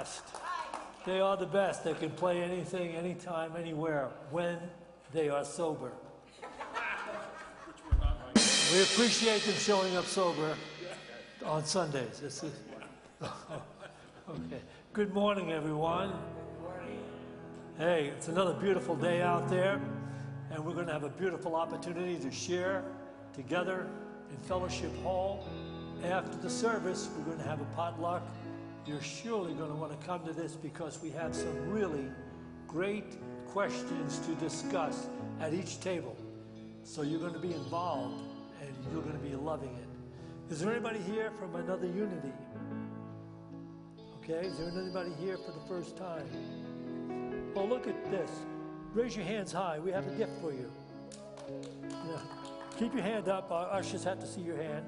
best. They are the best. They can play anything, anytime, anywhere, when they are sober. We appreciate them showing up sober on Sundays. Okay. Good morning, everyone. Good morning. Hey, it's another beautiful day out there, and we're going to have a beautiful opportunity to share together in Fellowship Hall. After the service, we're going to have a potluck. You're surely going to want to come to this because we have some really great questions to discuss at each table. So you're going to be involved, and you're going to be loving it. Is there anybody here from another unity? Okay, is there anybody here for the first time? Oh, look at this. Raise your hands high. We have a gift for you. Yeah. Keep your hand up. Our ushers have to see your hand.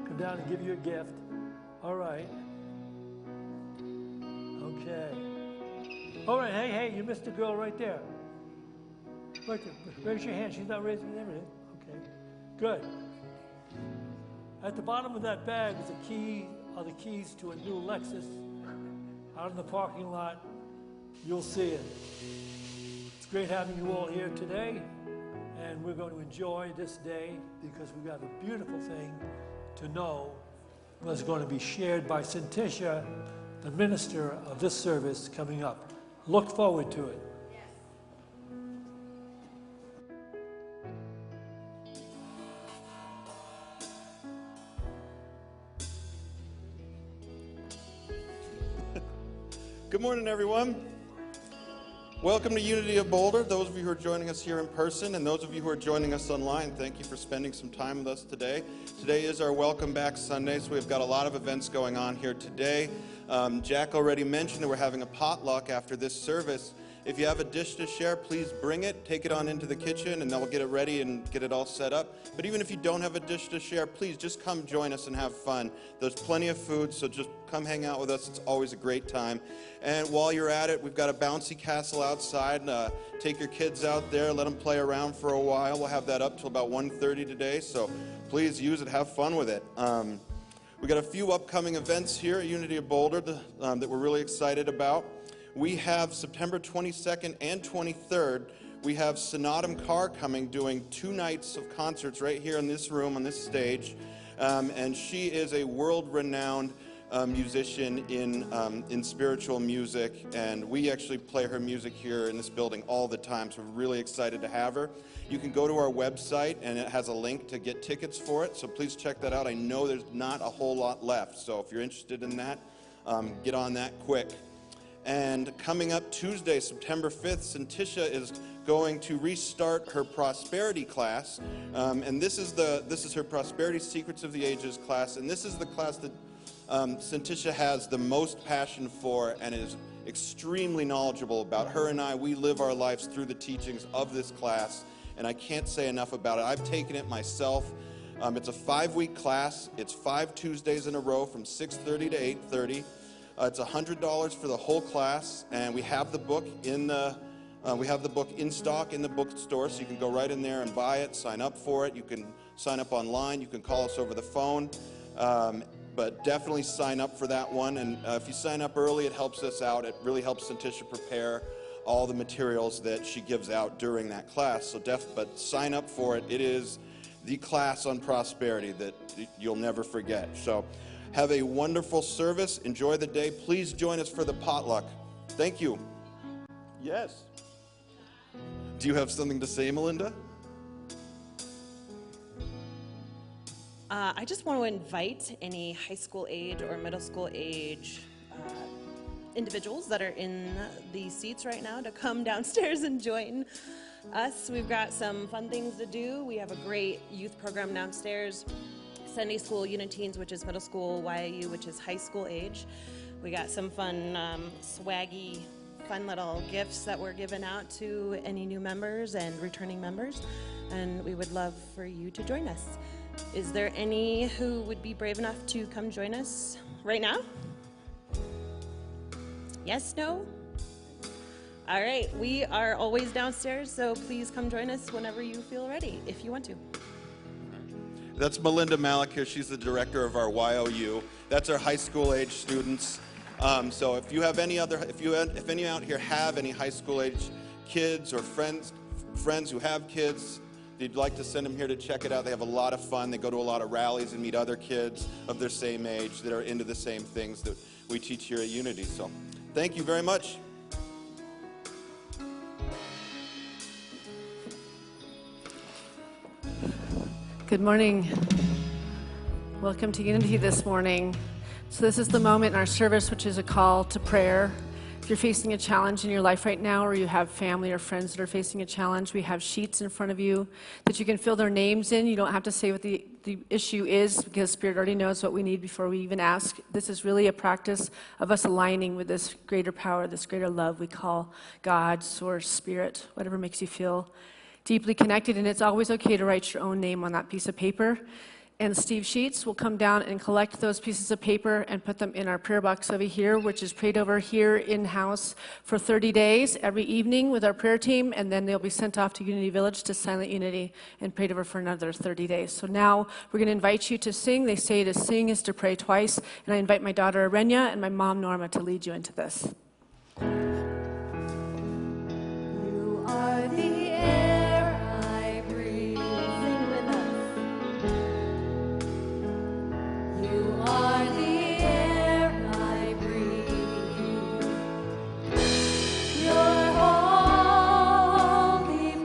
Come down and give you a gift. All right. Okay. All right, hey, you missed a girl right there. Right there. Raise your hand. She's not raising everything. Okay. Good. At the bottom of that bag is a key, are the keys to a new Lexus. Out in the parking lot, you'll see it. It's great having you all here today, and we're going to enjoy this day because we've got a beautiful thing to know was going to be shared by Cintisha, the minister of this service, coming up. Look forward to it. Good morning, everyone. Welcome to Unity of Boulder. Those of you who are joining us here in person and those of you who are joining us online, thank you for spending some time with us today. Today is our Welcome Back Sunday, so we've got a lot of events going on here today. Jack already mentioned that we're having a potluck after this service. If you have a dish to share, please bring it, take it on into the kitchen, and they'll get it ready and get it all set up. But even if you don't have a dish to share, please just come join us and have fun. There's plenty of food, so just come hang out with us. It's always a great time. And while you're at it, we've got a bouncy castle outside. Take your kids out there, let them play around for a while. We'll have that up till about 1:30 today, so please use it, have fun with it. We've got a few upcoming events here at Unity of Boulder that we're really excited about. We have September 22nd and 23rd, we have Sonatum Carr coming, doing 2 nights of concerts right here in this room, on this stage. And she is a world-renowned musician in spiritual music, and we actually play her music here in this building all the time, so we're really excited to have her. You can go to our website, and it has a link to get tickets for it, so please check that out. I know there's not a whole lot left, so if you're interested in that, get on that quick. And coming up Tuesday, September 5th, Cintisha is going to restart her prosperity class, and this is her Prosperity Secrets of the Ages class, and this is the class that Cintisha has the most passion for and is extremely knowledgeable about. Her and I, we live our lives through the teachings of this class, and I can't say enough about it. I've taken it myself. It's a 5-week class. It's 5 Tuesdays in a row from 6:30 to 8:30. It's $100 for the whole class, and we have the book in stock in the bookstore, so you can go right in there and buy it, sign up for it. You can sign up online. You can call us over the phone, but definitely sign up for that one. And if you sign up early, it helps us out. It really helps Cintisha prepare all the materials that she gives out during that class. So but sign up for it. It is the class on prosperity that you'll never forget. So have a wonderful service. Enjoy the day. Please join us for the potluck. Thank you. Yes. Do you have something to say, Melinda? I just want to invite any high school age or middle school age individuals that are in the seats right now to come downstairs and join us. We've got some fun things to do. We have a great youth program downstairs. Sunday school Uniteens, which is middle school, YAU, which is high school age. We got some fun, swaggy, fun little gifts that we're giving out to any new members and returning members, and we would love for you to join us. Is there any who would be brave enough to come join us right now? Yes, no? All right, we are always downstairs, so please come join us whenever you feel ready, if you want to. That's Melinda Malik here. She's the director of our YOU. That's our high school age students. So if you have if any out here have any high school age kids or friends who have kids, if you'd like to send them here to check it out, they have a lot of fun. They go to a lot of rallies and meet other kids of their same age that are into the same things that we teach here at Unity. So thank you very much. Good morning. Welcome to Unity this morning. So this is the moment in our service which is a call to prayer. If you're facing a challenge in your life right now, or you have family or friends that are facing a challenge, we have sheets in front of you that you can fill their names in. You don't have to say what the issue is, because Spirit already knows what we need before we even ask. This is really a practice of us aligning with this greater power, this greater love we call God, Source, Spirit, whatever makes you feel deeply connected. And it's always okay to write your own name on that piece of paper. And Steve Sheets will come down and collect those pieces of paper and put them in our prayer box over here, which is prayed over here in-house for 30 days every evening with our prayer team, and then they'll be sent off to Unity Village to Silent Unity and prayed over for another 30 days. So now we're going to invite you to sing. They say to sing is to pray twice, and I invite my daughter Arenya and my mom Norma to lead you into this. You are the air I breathe. Sing with us. You are the air I breathe. Your holy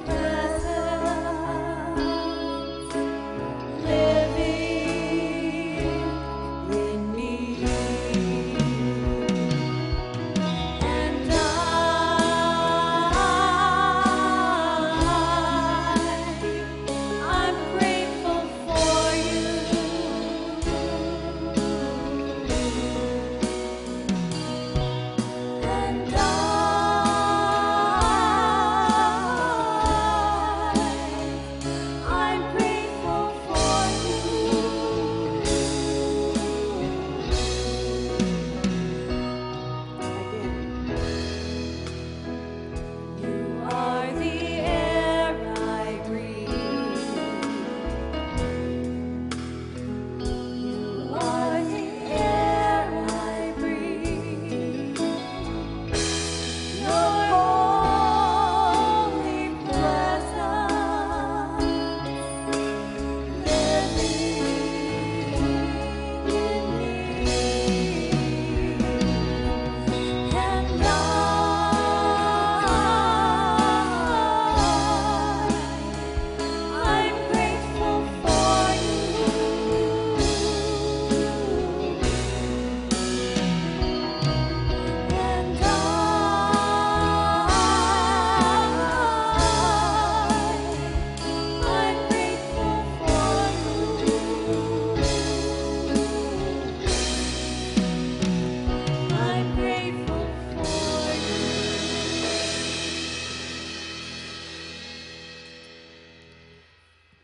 presence living in me. And I'm grateful for you. And I'm grateful for you. You are the air I breathe. You are the air I breathe. Your holy presence living in me. And I'm grateful for you. And I'm grateful for you. I'm grateful for you.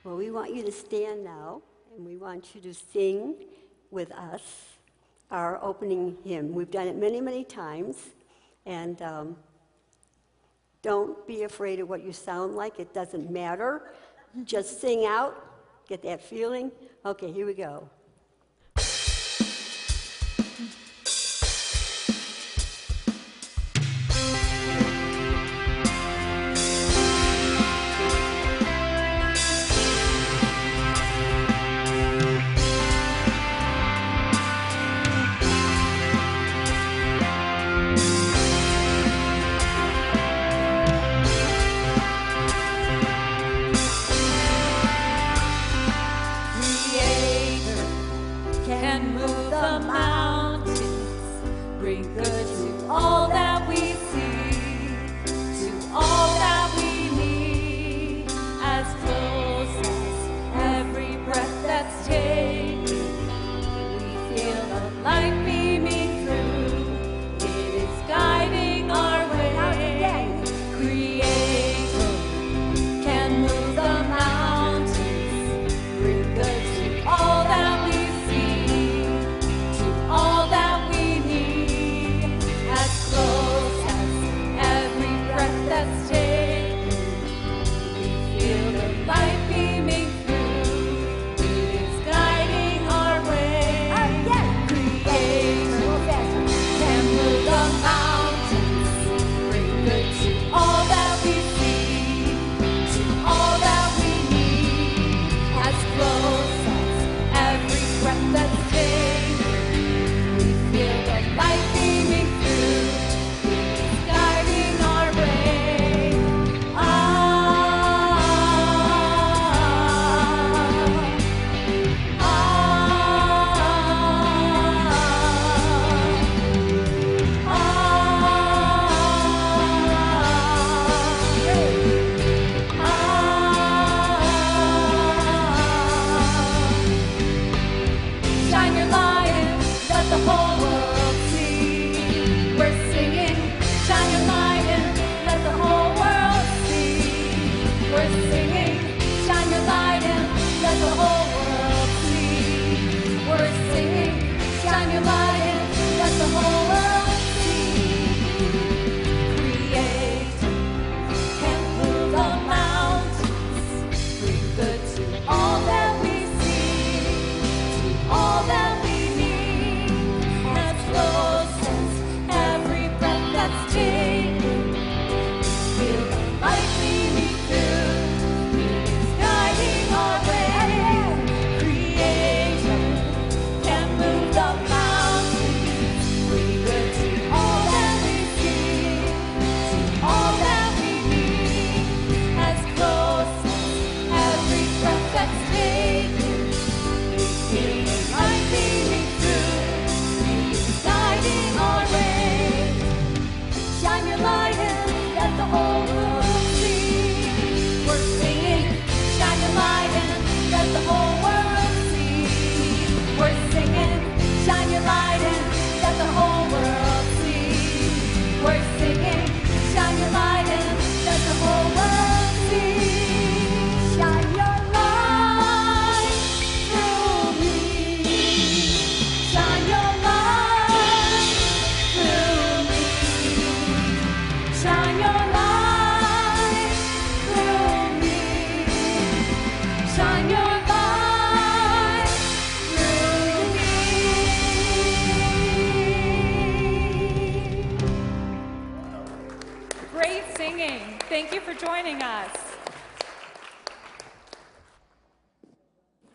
Well, we want you to stand now, and we want you to sing with us our opening hymn. We've done it many, many times, and don't be afraid of what you sound like. It doesn't matter. Just sing out, get that feeling. Okay, here we go. Creator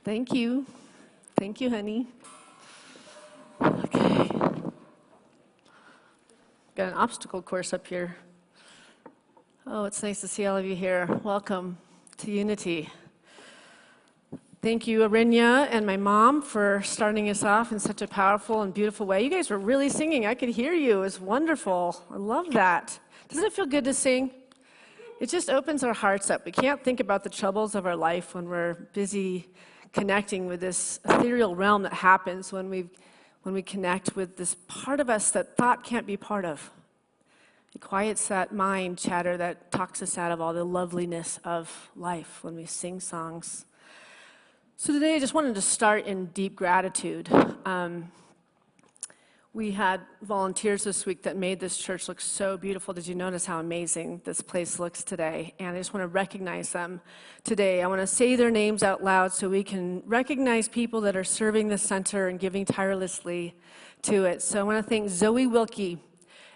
Thank you. Thank you, honey. Okay. Got an obstacle course up here. Oh, it's nice to see all of you here. Welcome to Unity. Thank you, Arinya and my mom, for starting us off in such a powerful and beautiful way. You guys were really singing. I could hear you. It was wonderful. I love that. Doesn't it feel good to sing? It just opens our hearts up. We can't think about the troubles of our life when we're busy connecting with this ethereal realm that happens when we connect with this part of us that thought can't be part of. It quiets that mind chatter that talks us out of all the loveliness of life when we sing songs. So today I just wanted to start in deep gratitude. We had volunteers this week that made this church look so beautiful. Did you notice how amazing this place looks today? And I just want to recognize them today. I want to say their names out loud so we can recognize people that are serving the center and giving tirelessly to it. So I want to thank Zoe Wilkie,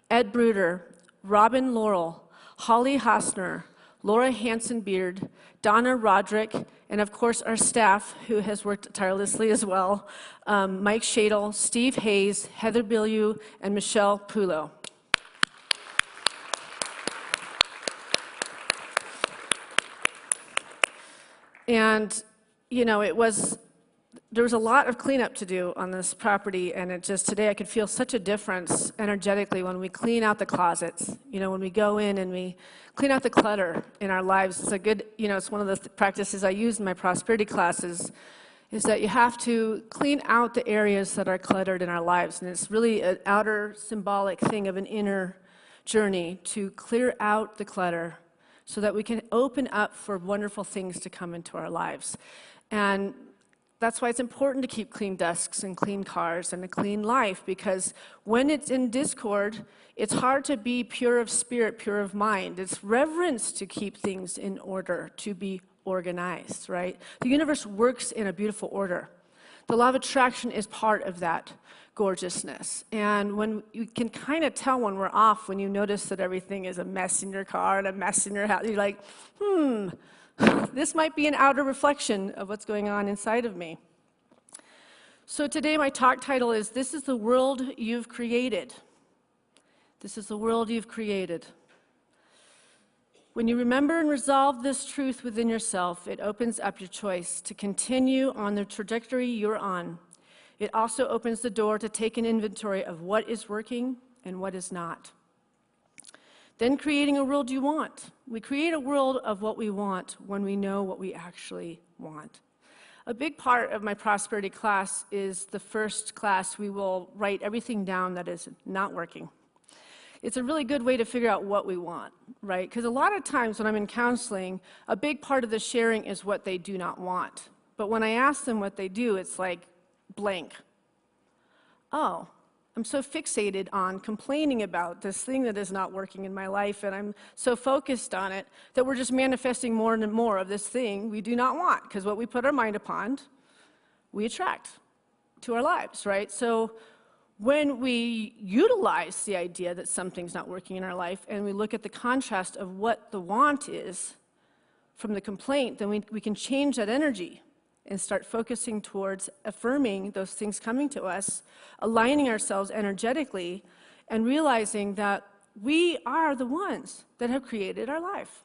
Ed Bruder, Robin Laurel, Holly Hosner, Laura Hanson-Beard, Donna Roderick, and of course our staff, who has worked tirelessly as well, Mike Shadle, Steve Hayes, Heather Bilyeu, and Michelle Pulo. And, you know, there was a lot of cleanup to do on this property, and today I could feel such a difference energetically when we clean out the closets. You know, when we go in and we clean out the clutter in our lives. It's a good, you know, it's one of the practices I use in my prosperity classes, is that you have to clean out the areas that are cluttered in our lives. And it's really an outer symbolic thing of an inner journey to clear out the clutter so that we can open up for wonderful things to come into our lives. And that's why it's important to keep clean desks and clean cars and a clean life, because when it's in discord, it's hard to be pure of spirit, pure of mind. It's reverence to keep things in order, to be organized, right? The universe works in a beautiful order. The law of attraction is part of that gorgeousness. And when you can kind of tell when we're off, when you notice that everything is a mess in your car and a mess in your house, you're like, this might be an outer reflection of what's going on inside of me. So today my talk title is, This is the World You've Created. This is the world you've created. When you remember and resolve this truth within yourself, it opens up your choice to continue on the trajectory you're on. It also opens the door to take an inventory of what is working and what is not. Then creating a world you want. We create a world of what we want when we know what we actually want. A big part of my prosperity class is the first class. We will write everything down that is not working. It's a really good way to figure out what we want, right? Because a lot of times when I'm in counseling, a big part of the sharing is what they do not want. But when I ask them what they do, it's like blank. Oh, I'm so fixated on complaining about this thing that is not working in my life, and I'm so focused on it that we're just manifesting more and more of this thing we do not want, because what we put our mind upon, we attract to our lives, right? So when we utilize the idea that something's not working in our life and we look at the contrast of what the want is from the complaint, then we can change that energy and start focusing towards affirming those things coming to us, aligning ourselves energetically, and realizing that we are the ones that have created our life.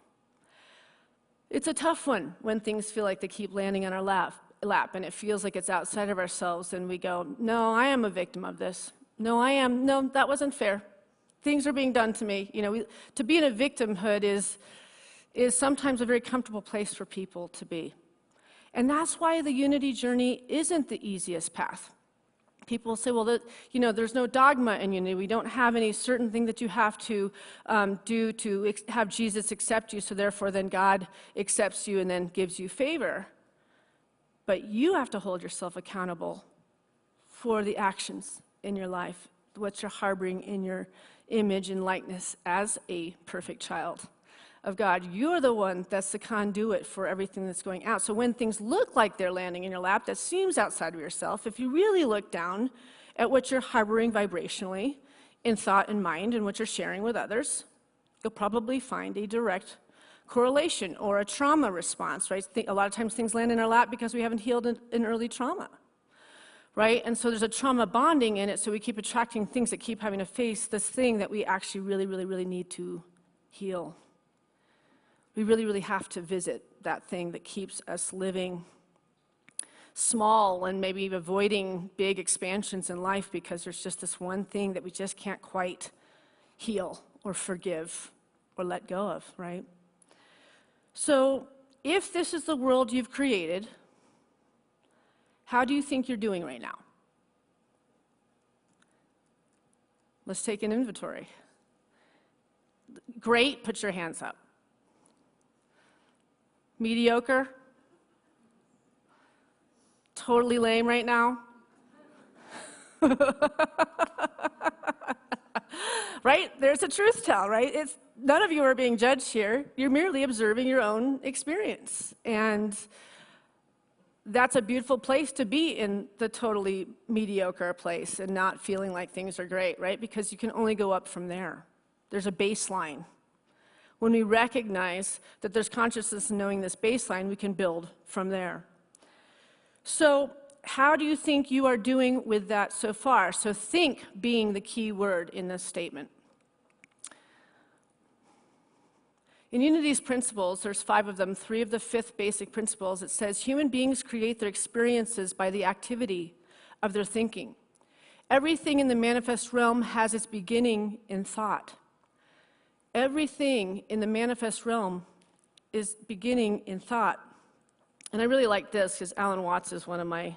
It's a tough one when things feel like they keep landing on our lap and it feels like it's outside of ourselves, and we go, no, I am a victim of this. No, that wasn't fair. Things are being done to me. You know, to be in a victimhood is sometimes a very comfortable place for people to be. And that's why the unity journey isn't the easiest path. People say, well, there's no dogma in unity. We don't have any certain thing that you have to do to have Jesus accept you, so therefore then God accepts you and then gives you favor. But you have to hold yourself accountable for the actions in your life, what you're harboring in your image and likeness as a perfect child of God. You're the one that's the conduit for everything that's going out. So when things look like they're landing in your lap, that seems outside of yourself, if you really look down at what you're harboring vibrationally in thought and mind and what you're sharing with others, you'll probably find a direct correlation or a trauma response, right? A lot of times things land in our lap because we haven't healed an early trauma, right? And so there's a trauma bonding in it, so we keep attracting things that keep having to face this thing that we actually really, really, really need to heal. We really, really have to visit that thing that keeps us living small and maybe avoiding big expansions in life because there's just this one thing that we just can't quite heal or forgive or let go of, right? So if this is the world you've created, how do you think you're doing right now? Let's take an inventory. Great, put your hands up. Mediocre? Totally lame right now? Right? There's a truth tell, right? None of you are being judged here. You're merely observing your own experience. And that's a beautiful place to be, in the totally mediocre place and not feeling like things are great, right? Because you can only go up from there. There's a baseline. When we recognize that there's consciousness in knowing this baseline, we can build from there. So how do you think you are doing with that so far? So think being the key word in this statement. In Unity's principles, there's 5 of them, 3 of the 5th basic principles. It says, human beings create their experiences by the activity of their thinking. Everything in the manifest realm has its beginning in thought. Everything in the manifest realm is beginning in thought. And I really like this because Alan Watts is one of my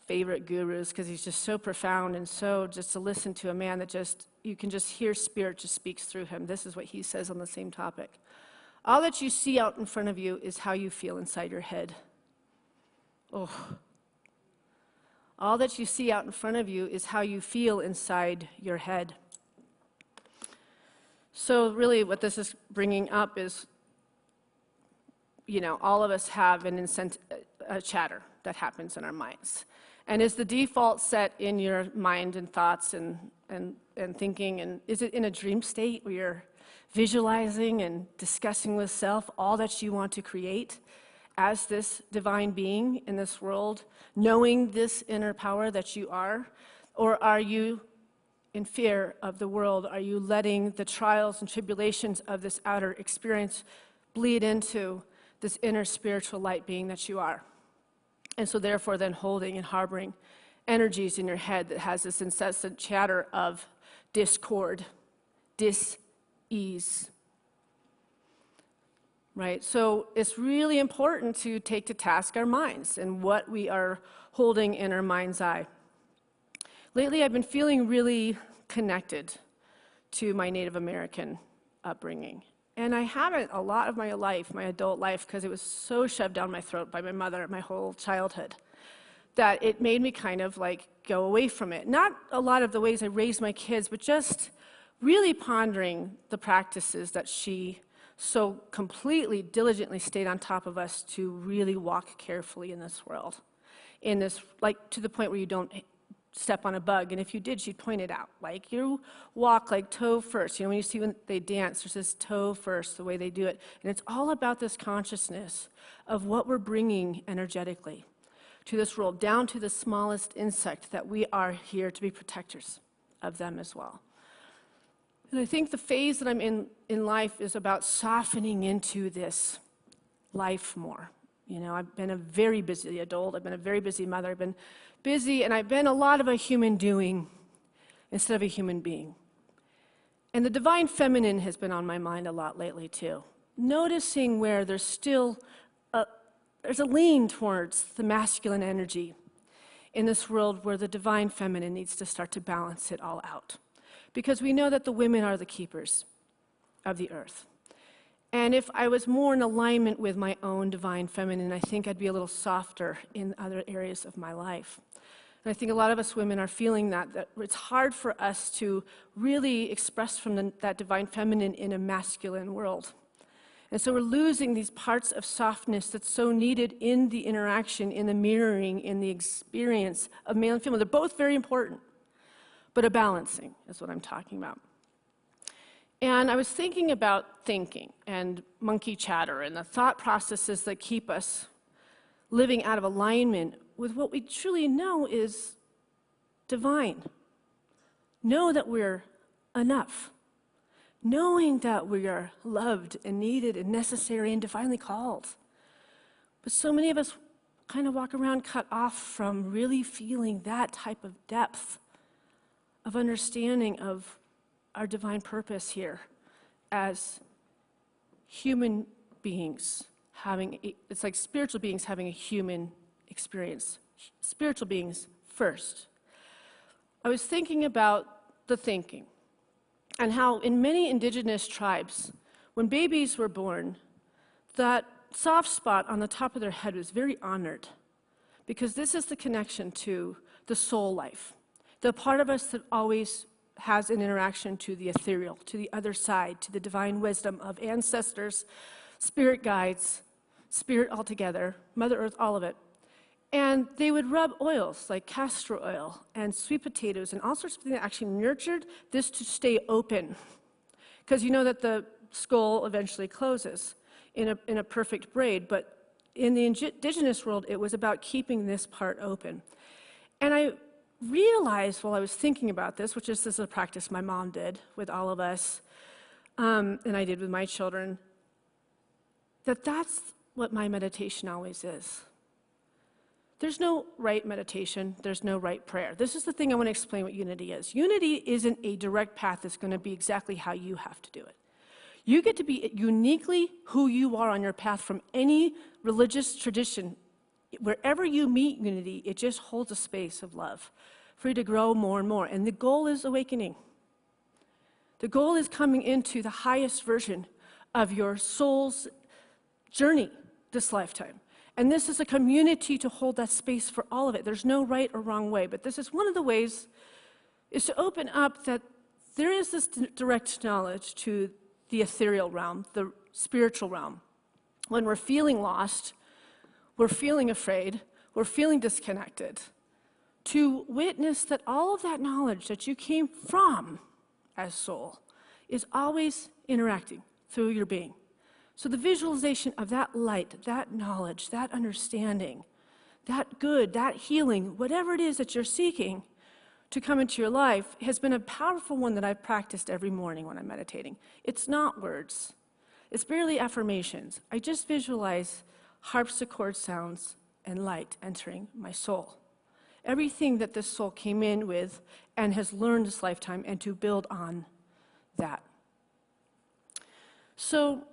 favorite gurus because he's just so profound and so just to listen to a man that just, you can just hear spirit just speaks through him. This is what he says on the same topic. All that you see out in front of you is how you feel inside your head. Oh. All that you see out in front of you is how you feel inside your head. So really what this is bringing up is, all of us have a chatter that happens in our minds. And is the default set in your mind and thoughts and thinking, and is it in a dream state where you're visualizing and discussing with self all that you want to create as this divine being in this world, knowing this inner power that you are? Or are you in fear of the world? Are you letting the trials and tribulations of this outer experience bleed into this inner spiritual light being that you are? And so therefore then holding and harboring energies in your head that has this incessant chatter of discord, dis-ease. Right? So it's really important to take to task our minds and what we are holding in our mind's eye. Lately I've been feeling really connected to my Native American upbringing. And I haven't a lot of my life, my adult life, because it was so shoved down my throat by my mother my whole childhood, that it made me kind of like go away from it. Not a lot of the ways I raised my kids, but just really pondering the practices that she so completely, diligently stayed on top of us to really walk carefully in this world. In this, like, to the point where you don't step on a bug, and if you did, she'd point it out. Like, you walk like toe first. When you see when they dance, there's this toe first, the way they do it. And it's all about this consciousness of what we're bringing energetically to this world, down to the smallest insect, that we are here to be protectors of them as well. And I think the phase that I'm in life is about softening into this life more. I've been a very busy adult. I've been a very busy mother. I've been busy, and I've been a lot of a human doing instead of a human being. And the divine feminine has been on my mind a lot lately, too. Noticing where there's still there's a lean towards the masculine energy in this world, where the divine feminine needs to start to balance it all out. Because we know that the women are the keepers of the earth. And if I was more in alignment with my own divine feminine, I think I'd be a little softer in other areas of my life. And I think a lot of us women are feeling that it's hard for us to really express from that divine feminine in a masculine world. And so we're losing these parts of softness that's so needed in the interaction, in the mirroring, in the experience of male and female. They're both very important, but a balancing is what I'm talking about. And I was thinking about thinking and monkey chatter and the thought processes that keep us living out of alignment with what we truly know is divine. Know that we're enough. Knowing that we are loved and needed and necessary and divinely called. But so many of us kind of walk around cut off from really feeling that type of depth of understanding of our divine purpose here as human beings it's like spiritual beings having a human experience. Spiritual beings first. I was thinking about the thinking and how in many indigenous tribes, when babies were born, that soft spot on the top of their head was very honored because this is the connection to the soul life, the part of us that always has an interaction to the ethereal, to the other side, to the divine wisdom of ancestors, spirit guides, spirit altogether, Mother Earth, all of it. And they would rub oils like castor oil and sweet potatoes and all sorts of things that actually nurtured this to stay open. Because you know that the skull eventually closes in a perfect braid, but in the indigenous world, it was about keeping this part open. And I realized while I was thinking about this, which is a practice my mom did with all of us, and I did with my children, that's what my meditation always is. There's no right meditation, there's no right prayer. This is the thing I want to explain what unity is. Unity isn't a direct path that's going to be exactly how you have to do it. You get to be uniquely who you are on your path from any religious tradition. Wherever you meet unity, it just holds a space of love for you to grow more and more. And the goal is awakening. The goal is coming into the highest version of your soul's journey this lifetime. And this is a community to hold that space for all of it. There's no right or wrong way, but this is one of the ways is to open up that there is this direct knowledge to the ethereal realm, the spiritual realm. When we're feeling lost, we're feeling afraid, we're feeling disconnected, to witness that all of that knowledge that you came from as soul is always interacting through your being. So the visualization of that light, that knowledge, that understanding, that good, that healing, whatever it is that you're seeking to come into your life has been a powerful one that I've practiced every morning when I'm meditating. It's not words. It's barely affirmations. I just visualize harpsichord sounds and light entering my soul. Everything that this soul came in with and has learned this lifetime, and to build on that. So,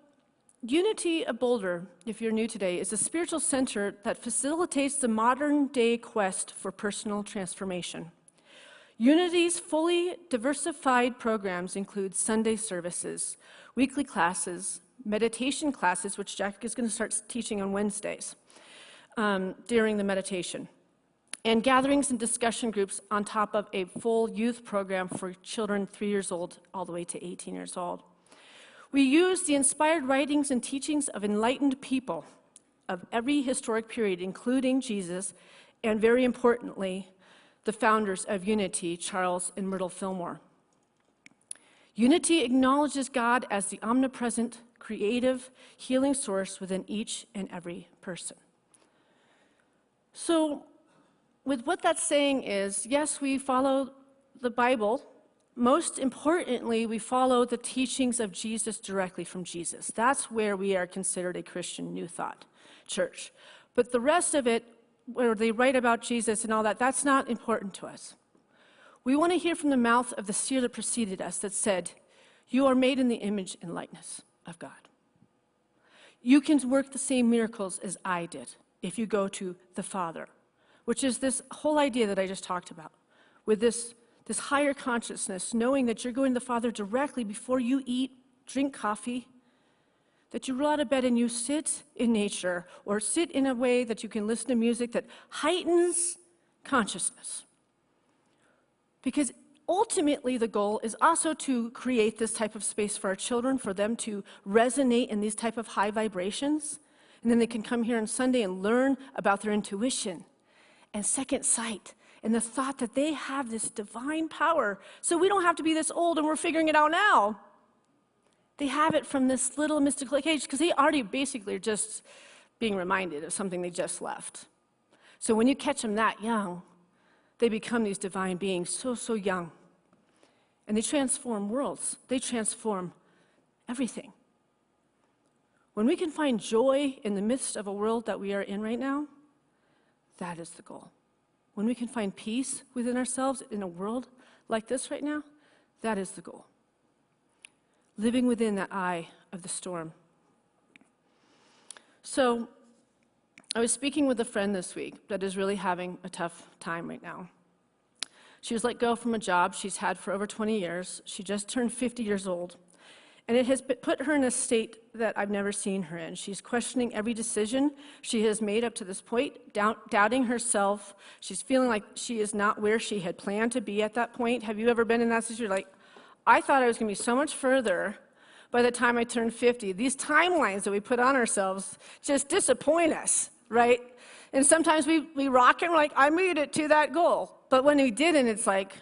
Unity of Boulder, if you're new today, is a spiritual center that facilitates the modern-day quest for personal transformation. Unity's fully diversified programs include Sunday services, weekly classes, meditation classes, which Jack is going to start teaching on Wednesdays during the meditation, and gatherings and discussion groups on top of a full youth program for children 3 years old all the way to 18 years old. We use the inspired writings and teachings of enlightened people of every historic period, including Jesus, and very importantly, the founders of Unity, Charles and Myrtle Fillmore. Unity acknowledges God as the omnipresent, creative, healing source within each and every person. So, with what that's saying is, yes, we follow the Bible. Most importantly, we follow the teachings of Jesus directly from Jesus. That's where we are considered a Christian New Thought church. But the rest of it, where they write about Jesus and all that, that's not important to us. We want to hear from the mouth of the seer that preceded us that said, "You are made in the image and likeness of God. You can work the same miracles as I did if you go to the Father," which is this whole idea that I just talked about, with this higher consciousness, knowing that you're going to the Father directly before you eat, drink coffee, that you roll out of bed and you sit in nature, or sit in a way that you can listen to music that heightens consciousness. Because ultimately the goal is also to create this type of space for our children, for them to resonate in these type of high vibrations, and then they can come here on Sunday and learn about their intuition and second sight, and the thought that they have this divine power, so we don't have to be this old and we're figuring it out now. They have it from this little mystical age because they already basically are just being reminded of something they just left. So when you catch them that young, they become these divine beings so young. And they transform worlds. They transform everything. When we can find joy in the midst of a world that we are in right now, that is the goal. When we can find peace within ourselves in a world like this right now, that is the goal. Living within that eye of the storm. So, I was speaking with a friend this week that is really having a tough time right now. She was let go from a job she's had for over 20 years. She just turned 50 years old. And it has put her in a state that I've never seen her in. She's questioning every decision she has made up to this point, doubting herself. She's feeling like she is not where she had planned to be at that point. Have you ever been in that situation? Like, I thought I was going to be so much further by the time I turned 50. These timelines that we put on ourselves just disappoint us, right? And sometimes we rock and we're like, I made it to that goal. But when we didn't, it's like,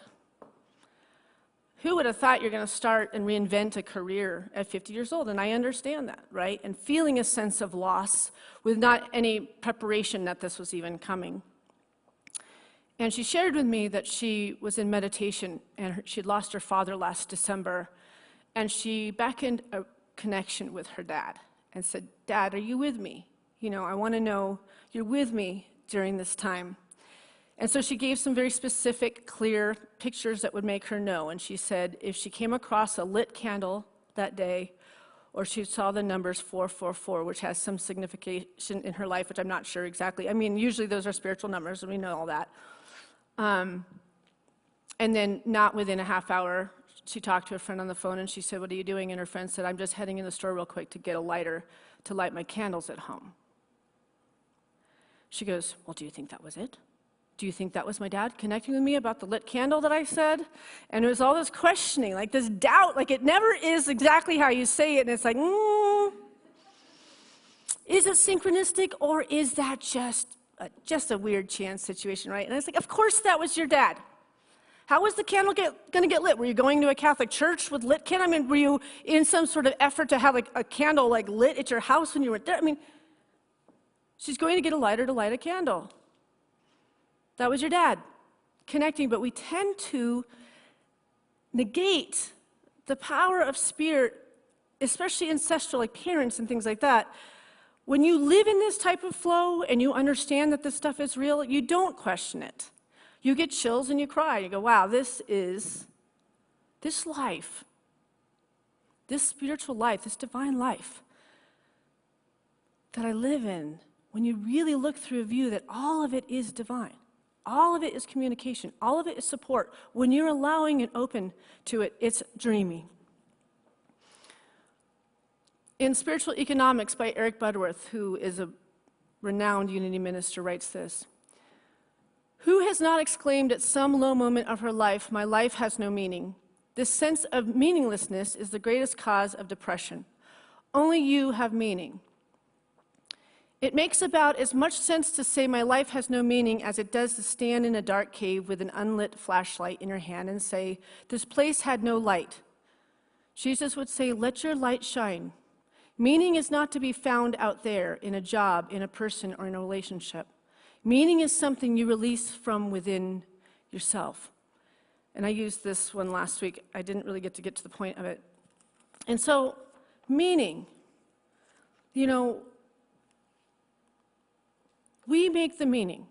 who would have thought you're going to start and reinvent a career at 50 years old? And I understand that, right? And feeling a sense of loss with not any preparation that this was even coming. And she shared with me that she was in meditation and she'd lost her father last December. And she beckoned a connection with her dad and said, Dad, are you with me? You know, I want to know you're with me during this time. And so she gave some very specific, clear pictures that would make her know. And she said if she came across a lit candle that day, or she saw the numbers 444, which has some signification in her life, which I'm not sure exactly. I mean, usually those are spiritual numbers, and we know all that. And then not within a half hour, she talked to a friend on the phone, and she said, what are you doing? And her friend said, I'm just heading in the store real quick to get a lighter to light my candles at home. She goes, well, do you think that was it? Do you think that was my dad connecting with me about the lit candle that I said? And it was all this questioning, like this doubt, like it never is exactly how you say it. And it's like, is it synchronistic or is that just a weird chance situation, right? And I was like, of course that was your dad. How was the candle going to get lit? Were you going to a Catholic church with lit candle? I mean, were you in some sort of effort to have like a candle like lit at your house when you were there? I mean, she's going to get a lighter to light a candle. That was your dad connecting, but we tend to negate the power of spirit, especially ancestral, like parents and things like that. When you live in this type of flow and you understand that this stuff is real, you don't question it. You get chills and you cry. You go, wow, this life, this spiritual life, this divine life that I live in, when you really look through a view that all of it is divine. All of it is communication. All of it is support. When you're allowing and open to it, it's dreamy. In Spiritual Economics by Eric Budworth, who is a renowned Unity minister, writes this. Who has not exclaimed at some low moment of her life, my life has no meaning? This sense of meaninglessness is the greatest cause of depression. Only you have meaning. It makes about as much sense to say my life has no meaning as it does to stand in a dark cave with an unlit flashlight in your hand and say, this place had no light. Jesus would say, let your light shine. Meaning is not to be found out there in a job, in a person, or in a relationship. Meaning is something you release from within yourself. And I used this one last week. I didn't really get to the point of it. And so, meaning, you know, we make the meaning,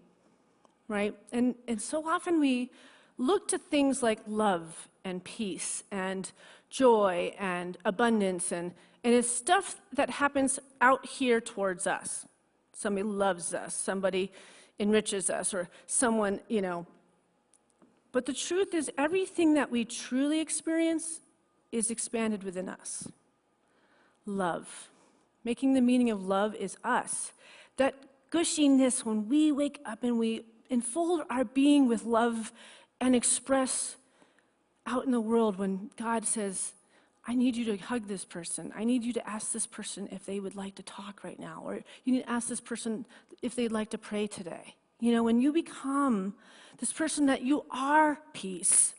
right? And so often we look to things like love and peace and joy and abundance, and it's stuff that happens out here towards us. Somebody loves us, somebody enriches us, or someone, you know. But the truth is, everything that we truly experience is expanded within us. Love. Making the meaning of love is us. That gushiness when we wake up and we enfold our being with love and express out in the world when God says, I need you to hug this person. I need you to ask this person if they would like to talk right now. Or you need to ask this person if they'd like to pray today. You know, when you become this person that you are peace,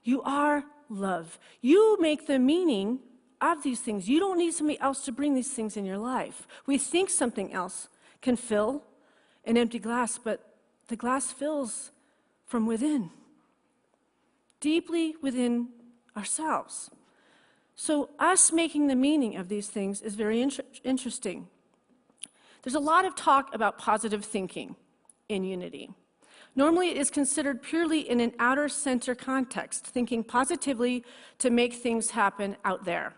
you are love, you make the meaning of these things. You don't need somebody else to bring these things in your life. We think something else can fill an empty glass, but the glass fills from within, deeply within ourselves. So us making the meaning of these things is very interesting. There's a lot of talk about positive thinking in Unity. Normally, it is considered purely in an outer center context, thinking positively to make things happen out there.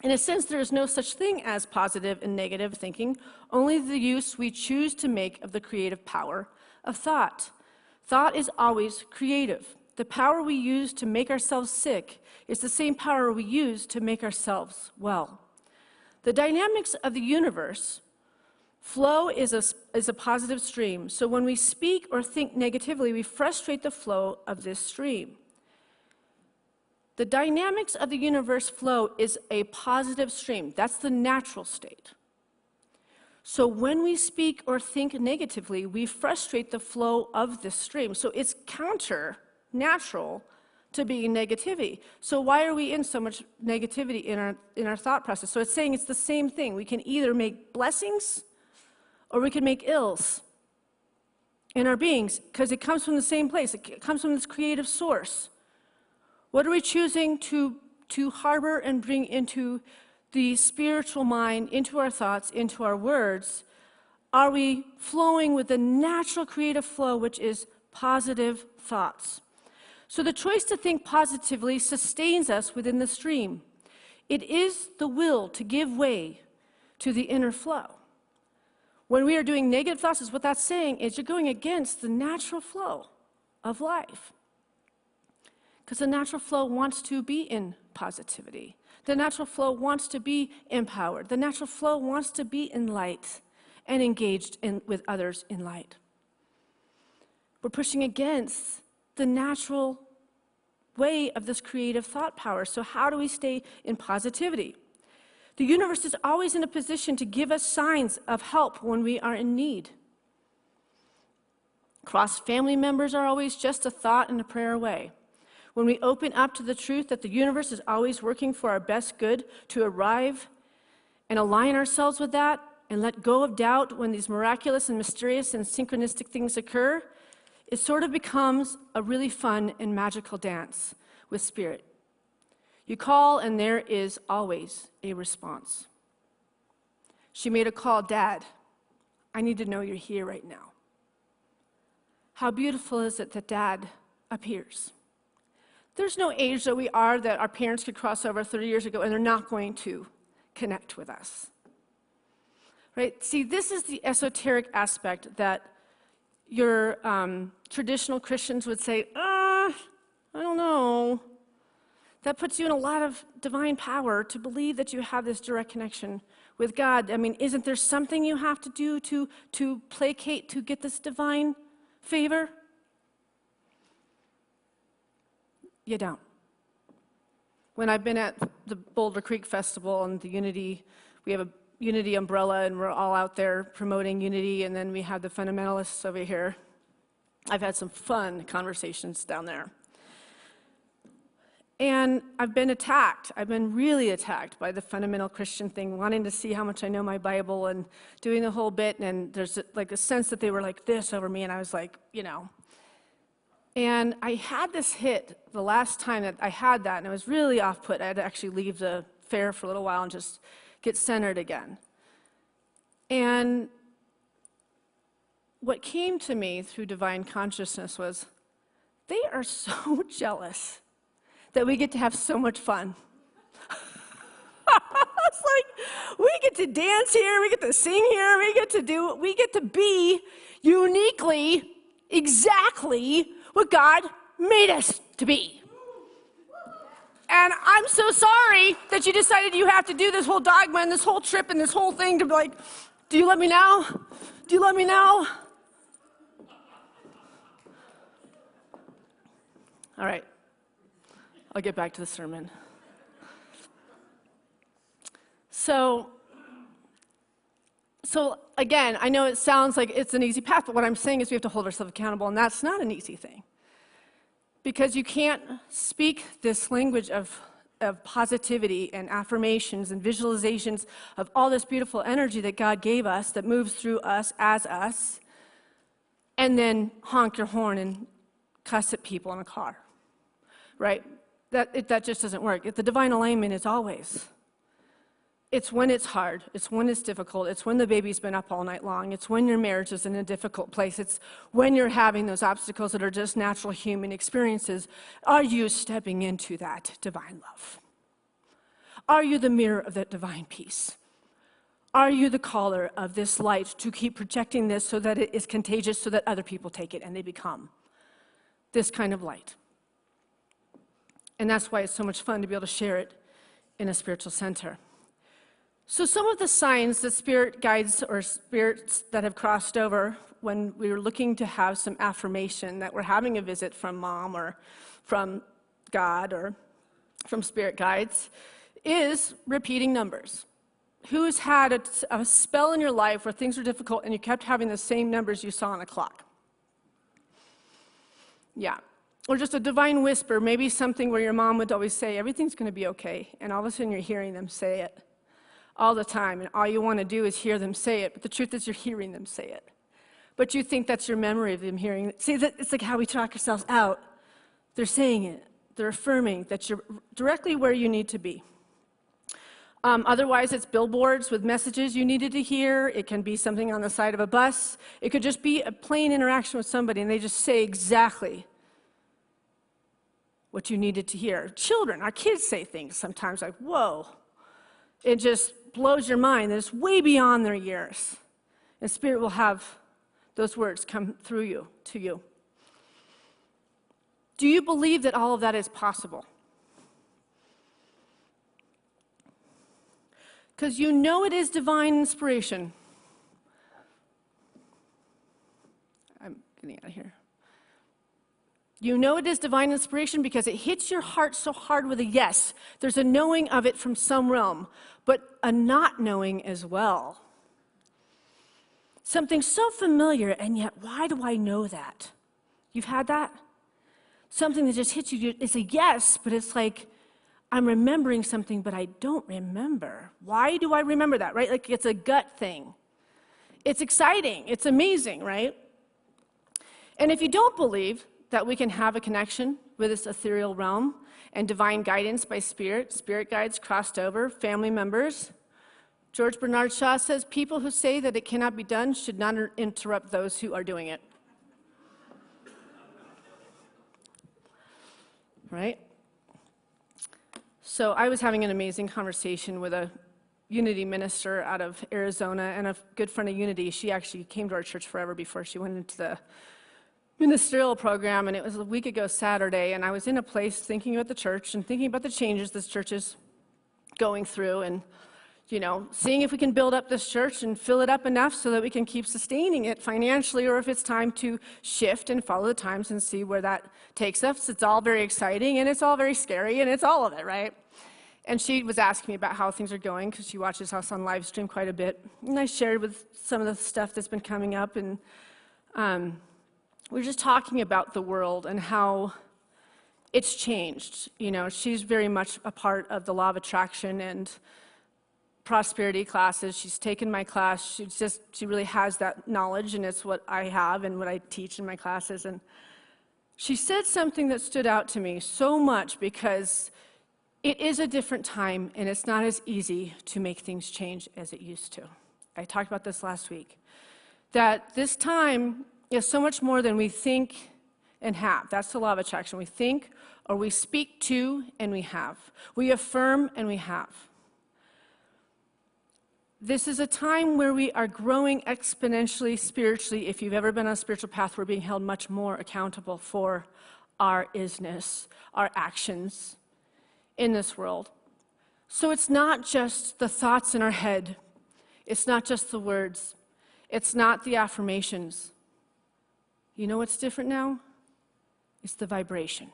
In a sense, there is no such thing as positive and negative thinking, only the use we choose to make of the creative power of thought. Thought is always creative. The power we use to make ourselves sick is the same power we use to make ourselves well. The dynamics of the universe, flow is a positive stream. So when we speak or think negatively, we frustrate the flow of this stream. The dynamics of the universe flow is a positive stream. That's the natural state. So when we speak or think negatively, we frustrate the flow of this stream. So it's counter-natural to being negativity. So why are we in so much negativity in our thought process? So it's saying it's the same thing. We can either make blessings or we can make ills in our beings, because it comes from the same place. It comes from this creative source. What are we choosing to harbor and bring into the spiritual mind, into our thoughts, into our words? Are we flowing with the natural creative flow, which is positive thoughts? So the choice to think positively sustains us within the stream. It is the will to give way to the inner flow. When we are doing negative thoughts, is what that's saying is you're going against the natural flow of life. Because the natural flow wants to be in positivity. The natural flow wants to be empowered. The natural flow wants to be in light and engaged with others in light. We're pushing against the natural way of this creative thought power. So how do we stay in positivity? The universe is always in a position to give us signs of help when we are in need. Cross family members are always just a thought and a prayer away. When we open up to the truth that the universe is always working for our best good, to arrive and align ourselves with that and let go of doubt when these miraculous and mysterious and synchronistic things occur, it sort of becomes a really fun and magical dance with spirit. You call and there is always a response. She made a call, Dad, I need to know you're here right now. How beautiful is it that Dad appears? There's no age that we are that our parents could cross over 30 years ago and they're not going to connect with us. Right? See, this is the esoteric aspect that your traditional Christians would say, I don't know. That puts you in a lot of divine power to believe that you have this direct connection with God. I mean, isn't there something you have to do to placate to get this divine favor? You don't. When I've been at the Boulder Creek Festival and the Unity, we have a Unity umbrella and we're all out there promoting unity, and then we have the fundamentalists over here. I've had some fun conversations down there. And I've been attacked. I've been really attacked by the fundamental Christian thing, wanting to see how much I know my Bible and doing the whole bit. And there's like a sense that they were like this over me, and I was like, And I had this hit the last time that I had that, and I was really off-put. I had to actually leave the fair for a little while and just get centered again. And what came to me through divine consciousness was, they are so jealous that we get to have so much fun. It's like, we get to dance here, we get to sing here, we get to be uniquely, exactly what God made us to be. And I'm so sorry that you decided you have to do this whole dogma and this whole trip and this whole thing to be like, do you let me know? Do you let me know? All right. I'll get back to the sermon. So again, I know it sounds like it's an easy path, but what I'm saying is we have to hold ourselves accountable, and that's not an easy thing. Because you can't speak this language of of positivity and affirmations and visualizations of all this beautiful energy that God gave us that moves through us as us, and then honk your horn and cuss at people in a car, right? That just doesn't work. The divine alignment is always. It's when it's hard. It's when it's difficult. It's when the baby's been up all night long. It's when your marriage is in a difficult place. It's when you're having those obstacles that are just natural human experiences. Are you stepping into that divine love? Are you the mirror of that divine peace? Are you the caller of this light to keep projecting this so that it is contagious, so that other people take it and they become this kind of light? And that's why it's so much fun to be able to share it in a spiritual center. So some of the signs that spirit guides or spirits that have crossed over when we were looking to have some affirmation that we're having a visit from mom or from God or from spirit guides is repeating numbers. Who's had a spell in your life where things were difficult and you kept having the same numbers you saw on a clock? Yeah. Or just a divine whisper, maybe something where your mom would always say, everything's going to be okay, and all of a sudden you're hearing them say it all the time, and all you want to do is hear them say it, but the truth is you're hearing them say it. But you think that's your memory of them hearing it. See, it's like how we talk ourselves out. They're saying it. They're affirming that you're directly where you need to be. Otherwise, it's billboards with messages you needed to hear. It can be something on the side of a bus. It could just be a plain interaction with somebody, and they just say exactly what you needed to hear. Children, our kids say things sometimes like, whoa. It just blows your mind. It's way beyond their years. And Spirit will have those words come through you, to you. Do you believe that all of that is possible? Because you know it is divine inspiration. I'm getting out of here. You know it is divine inspiration because it hits your heart so hard with a yes. There's a knowing of it from some realm, but a not knowing as well. Something so familiar, and yet why do I know that? You've had that? Something that just hits you, it's a yes, but it's like, I'm remembering something, but I don't remember. Why do I remember that, right? Like it's a gut thing. It's exciting. It's amazing, right? And if you don't believe that we can have a connection with this ethereal realm and divine guidance by spirit guides crossed over, family members, George Bernard Shaw says, people who say that it cannot be done should not interrupt those who are doing it. Right? So I was having an amazing conversation with a Unity minister out of Arizona, and a good friend of Unity. She actually came to our church forever before she went into the ministerial program, and it was a week ago Saturday, and I was in a place thinking about the church and thinking about the changes this church is going through, and seeing if we can build up this church and fill it up enough so that we can keep sustaining it financially, or if it's time to shift and follow the times and see where that takes us. It's all very exciting, and it's all very scary, and it's all of it, right? And she was asking me about how things are going, because she watches us on live stream quite a bit, and I shared with some of the stuff that's been coming up, and we were just talking about the world and how it's changed. She's very much a part of the law of attraction and prosperity classes. She's taken my class. She really has that knowledge, and it's what I have and what I teach in my classes. And she said something that stood out to me so much, because it is a different time, and it's not as easy to make things change as it used to. I talked about this last week, that this time is so much more than we think and have. That's the law of attraction. We think, or we speak to, and we have. We affirm, and we have. This is a time where we are growing exponentially spiritually. If you've ever been on a spiritual path, we're being held much more accountable for our isness, our actions in this world. So it's not just the thoughts in our head. It's not just the words. It's not the affirmations. You know what's different now? It's the vibration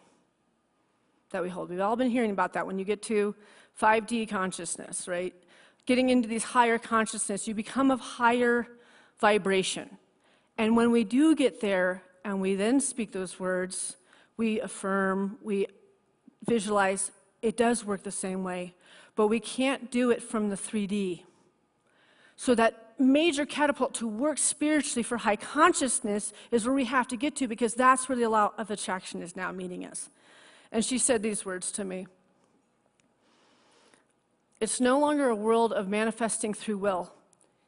that we hold. We've all been hearing about that when you get to 5D consciousness, right? Getting into these higher consciousness, you become of higher vibration. And when we do get there and we then speak those words, we affirm, we visualize, It does work the same way, but we can't do it from the 3D. So that major catapult to work spiritually for high consciousness is where we have to get to, because that's where the law of attraction is now meeting us. And she said these words to me. It's no longer a world of manifesting through will.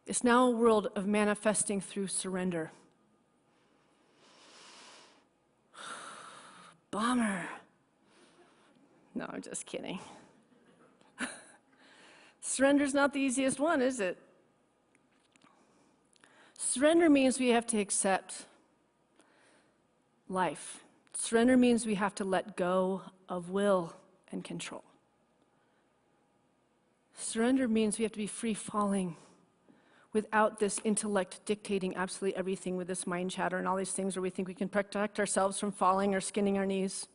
It's now a world of manifesting through surrender. Bummer. No, I'm just kidding. Surrender's not the easiest one, is it? Surrender means we have to accept life. Surrender means we have to let go of will and control. Surrender means we have to be free falling without this intellect dictating absolutely everything with this mind chatter and all these things where we think we can protect ourselves from falling or skinning our knees.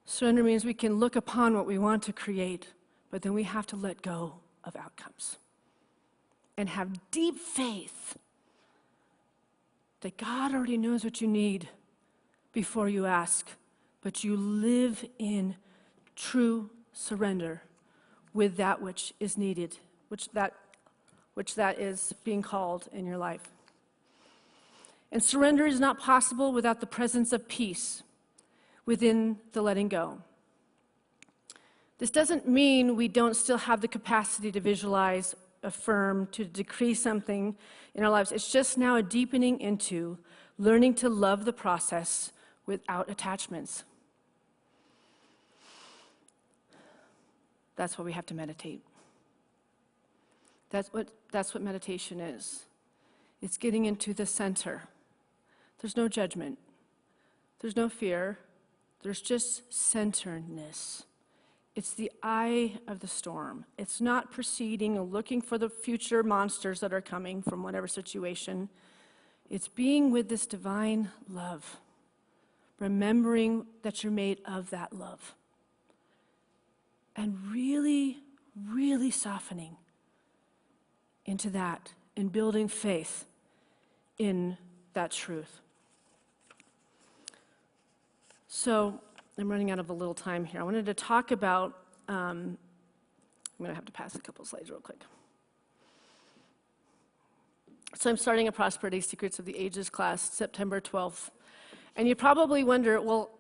Surrender means we can look upon what we want to create, but then we have to let go of outcomes and have deep faith that God already knows what you need before you ask, but you live in true surrender with that which is needed, which that is being called in your life. And surrender is not possible without the presence of peace within the letting go. This doesn't mean we don't still have the capacity to visualize, affirm, to decree something in our lives. It's just now a deepening into learning to love the process without attachments. That's why we have to meditate. That's what meditation is. It's getting into the center. There's no judgment. There's no fear. There's just centeredness. It's the eye of the storm. It's not proceeding or looking for the future monsters that are coming from whatever situation. It's being with this divine love, remembering that you're made of that love, and really, really softening into that and building faith in that truth. So I'm running out of a little time here. I wanted to talk about, I'm going to have to pass a couple slides real quick. So I'm starting a Prosperity Secrets of the Ages class September 12th. And you probably wonder, well,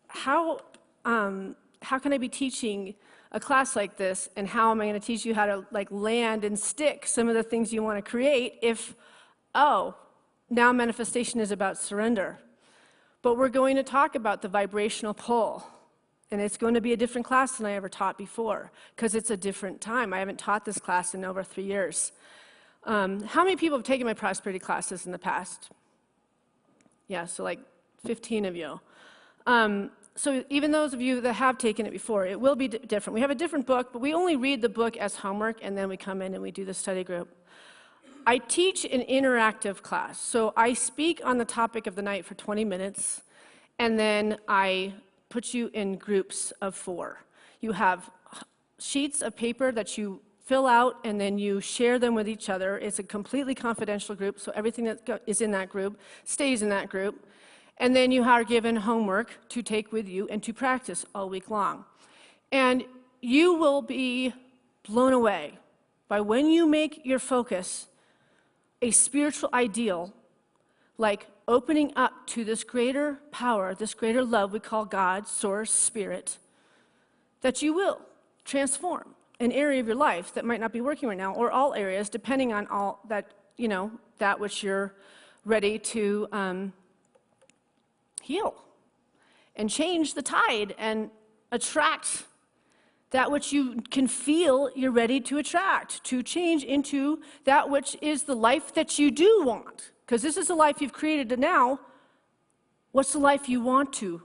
how can I be teaching a class like this, and how am I going to teach you how to land and stick some of the things you want to create if, now manifestation is about surrender? But we're going to talk about the vibrational pull, and it's going to be a different class than I ever taught before, because it's a different time. I haven't taught this class in over 3 years. How many people have taken my prosperity classes in the past? Yeah, so 15 of you. So even those of you that have taken it before, it will be different. We have a different book, but we only read the book as homework, and then we come in and we do the study group. I teach an interactive class, so I speak on the topic of the night for 20 minutes, and then I put you in groups of 4. You have sheets of paper that you fill out, and then you share them with each other. It's a completely confidential group, so everything that is in that group stays in that group. And then you are given homework to take with you and to practice all week long. And you will be blown away by when you make your focus a spiritual ideal, like opening up to this greater power, this greater love we call God, Source, Spirit, that you will transform an area of your life that might not be working right now, or all areas, depending on all that, that which you're ready to heal and change the tide and attract that which you can feel you're ready to attract, to change into that which is the life that you do want. Because this is the life you've created now. What's the life you want to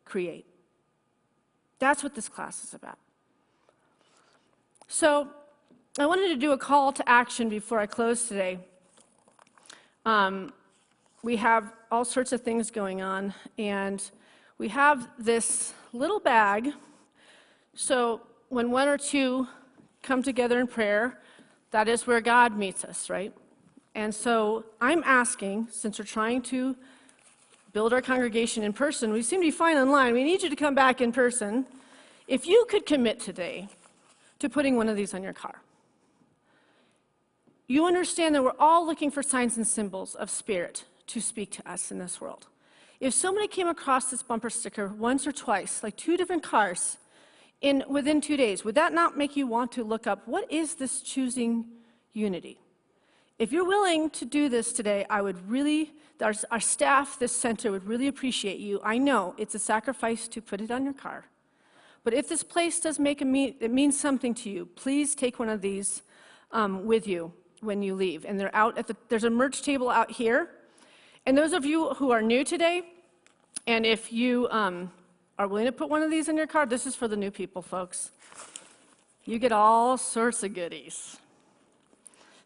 create? That's what this class is about. So I wanted to do a call to action before I close today. We have all sorts of things going on, and we have this little bag. So when 1 or 2 come together in prayer, that is where God meets us, right? And so I'm asking, since we're trying to build our congregation in person. We seem to be fine online. We need you to come back in person. If you could commit today to putting one of these on your car, you understand that we're all looking for signs and symbols of Spirit to speak to us in this world. If somebody came across this bumper sticker once or twice, like 2 different cars, within 2 days, would that not make you want to look up, what is this choosing unity? If you're willing to do this today, I would really, our staff, this center would really appreciate you. I know it's a sacrifice to put it on your car. But if this place does it means something to you, please take one of these with you when you leave. And they're out there's a merch table out here. And those of you who are new today, and if you are willing to put one of these in your car, this is for the new people, folks. You get all sorts of goodies.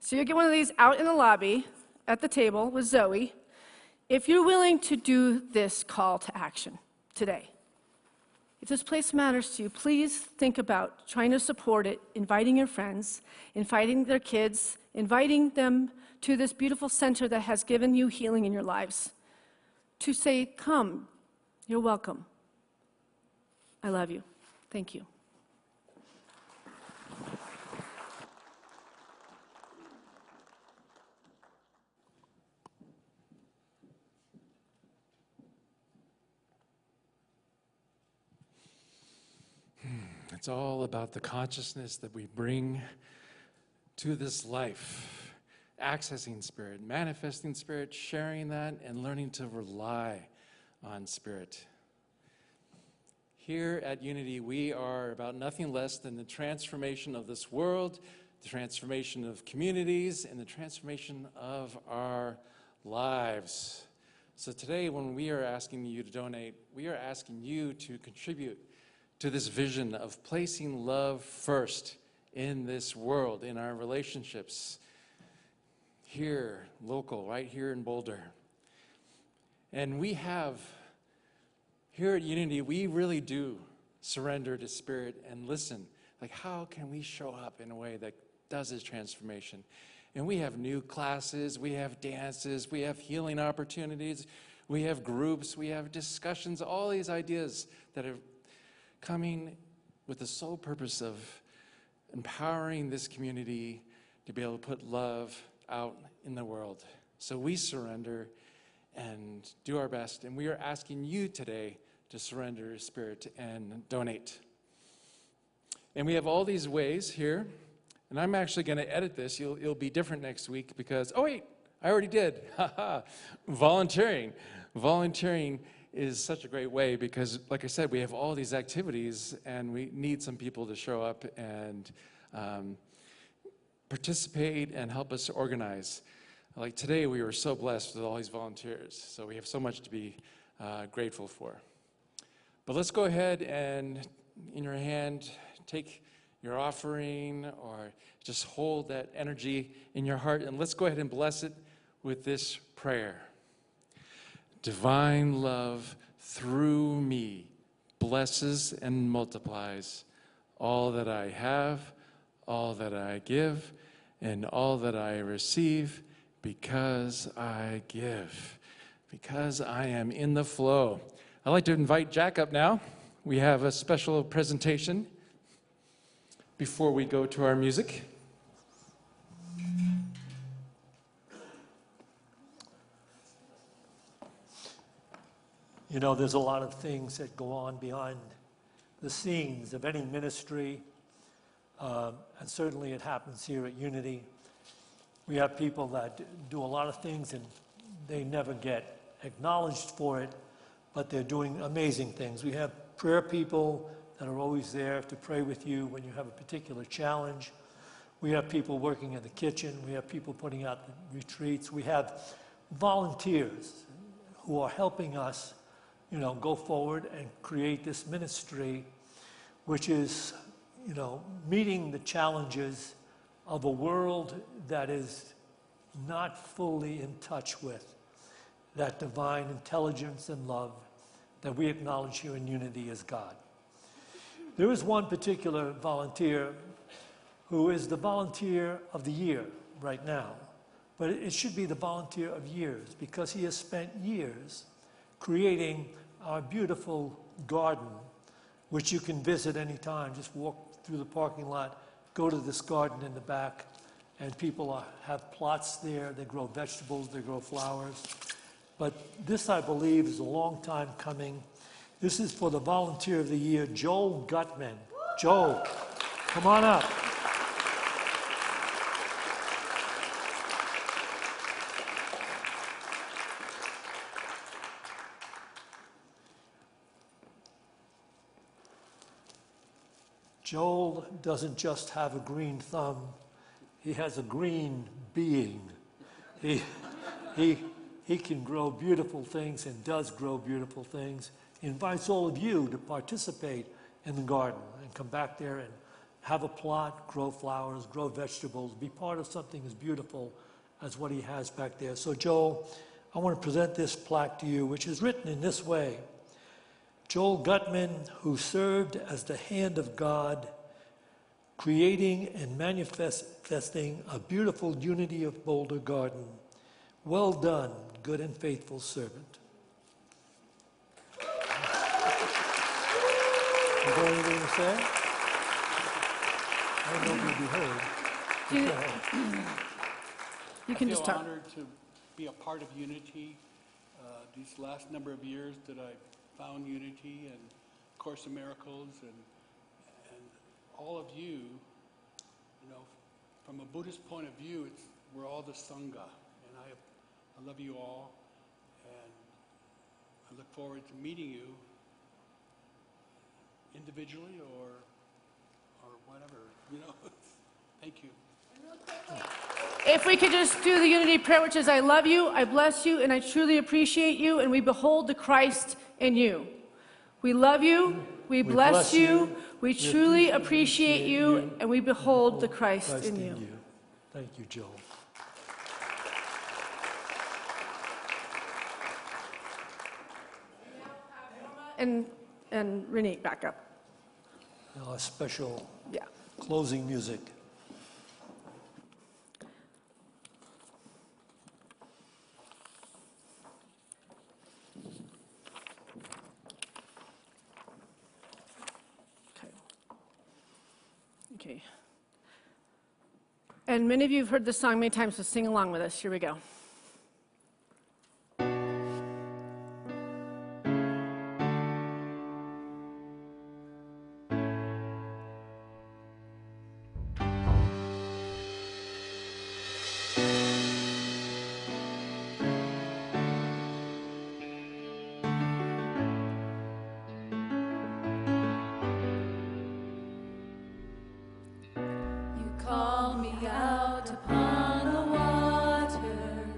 So you get one of these out in the lobby at the table with Zoe. If you're willing to do this call to action today, if this place matters to you, please think about trying to support it, inviting your friends, inviting their kids, inviting them to this beautiful center that has given you healing in your lives, to say, come, you're welcome. I love you. Thank you. It's all about the consciousness that we bring to this life, accessing Spirit, manifesting Spirit, sharing that, and learning to rely on Spirit. Here at Unity, we are about nothing less than the transformation of this world, the transformation of communities, and the transformation of our lives. So today, when we are asking you to donate, we are asking you to contribute to this vision of placing love first in this world, in our relationships, here, local, right here in Boulder. And we have, here at Unity, we really do surrender to Spirit and listen. Like, how can we show up in a way that does this transformation? And we have new classes, we have dances, we have healing opportunities, we have groups, we have discussions, all these ideas that are coming with the sole purpose of empowering this community to be able to put love out in the world. So we surrender and do our best, and we are asking you today to surrender to Spirit and donate. And we have all these ways here, and I'm actually going to edit this. It'll be different next week because, oh wait, I already did. Volunteering. Volunteering is such a great way because, like I said, we have all these activities and we need some people to show up and participate and help us organize. Like today, we were so blessed with all these volunteers, so we have so much to be grateful for. But let's go ahead and, in your hand, take your offering or just hold that energy in your heart, and let's go ahead and bless it with this prayer. Divine love through me blesses and multiplies all that I have, all that I give, and all that I receive because I give, because I am in the flow. I'd like to invite Jack up now. We have a special presentation before we go to our music. You know, there's a lot of things that go on behind the scenes of any ministry, and certainly it happens here at Unity. We have people that do a lot of things and they never get acknowledged for it, but they're doing amazing things. We have prayer people that are always there to pray with you when you have a particular challenge. We have people working in the kitchen. We have people putting out the retreats. We have volunteers who are helping us, you know, go forward and create this ministry, which is, you know, meeting the challenges of a world that is not fully in touch with that divine intelligence and love that we acknowledge here in Unity as God. There is one particular volunteer who is the volunteer of the year right now, but it should be the volunteer of years because he has spent years creating our beautiful garden, which you can visit anytime. Just walk through the parking lot, go to this garden in the back, and people have plots there. They grow vegetables, they grow flowers. But this, I believe, is a long time coming. This is for the Volunteer of the Year, Joel Gutman. Joel, come on up. Joel doesn't just have a green thumb, he has a green being. He can grow beautiful things and does grow beautiful things. He invites all of you to participate in the garden and come back there and have a plot, grow flowers, grow vegetables, be part of something as beautiful as what he has back there. So Joel, I want to present this plaque to you, which is written in this way. Joel Gutman, who served as the hand of God, creating and manifesting a beautiful unity of Boulder garden. Well done, good and faithful servant. You got anything to say? I don't know if you'll be heard. You can I just feel talk. honored to be a part of Unity. These last number of years that I've found Unity and Course in Miracles and all of you, from a Buddhist point of view, we're all the Sangha, and I love you all, and I look forward to meeting you individually or whatever, Thank you. If we could just do the unity prayer, which is, I love you, I bless you, and I truly appreciate you, and we behold the Christ in you. We love you, we bless you, we truly appreciate you, and we behold the Christ in you. Thank you, Joel. And Renee, back up. Now a special Yeah. closing music. Okay. And many of you have heard this song many times, so sing along with us. Here we go. You call me out upon the waters.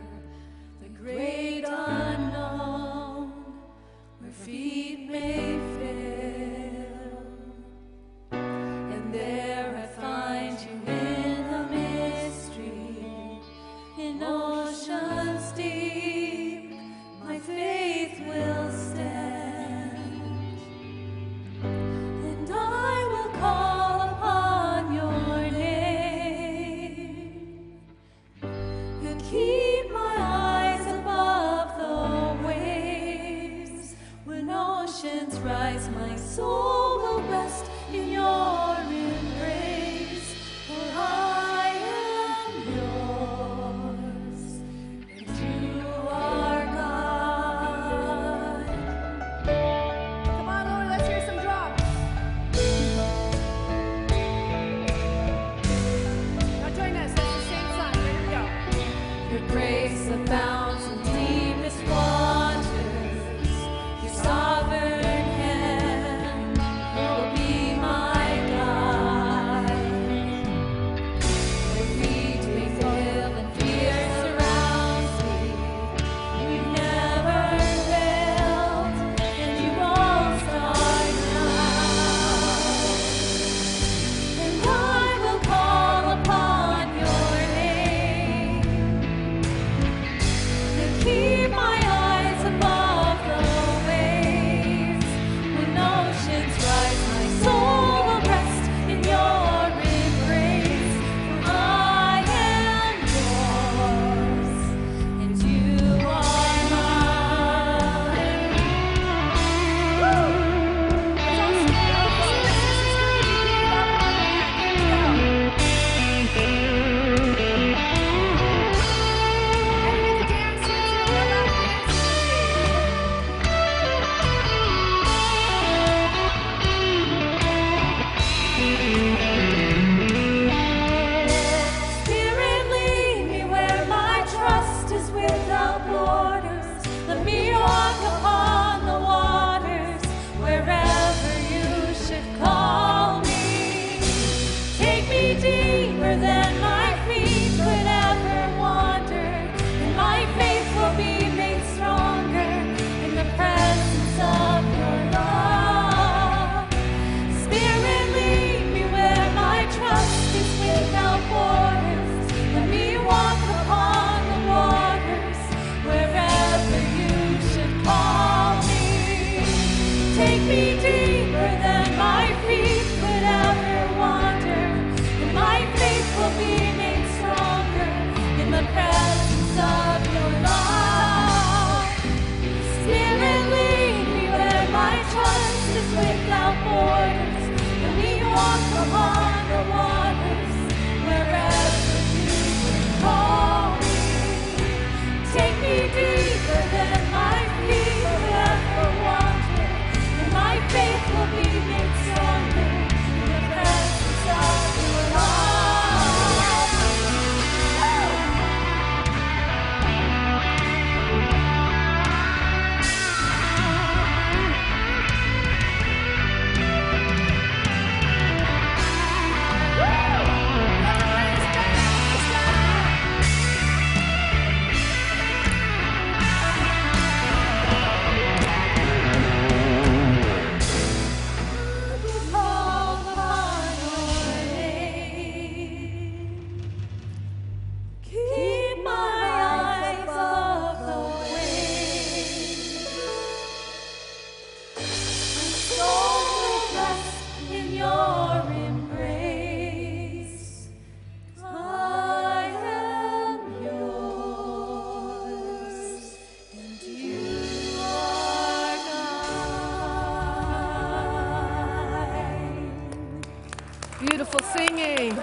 beautiful singing.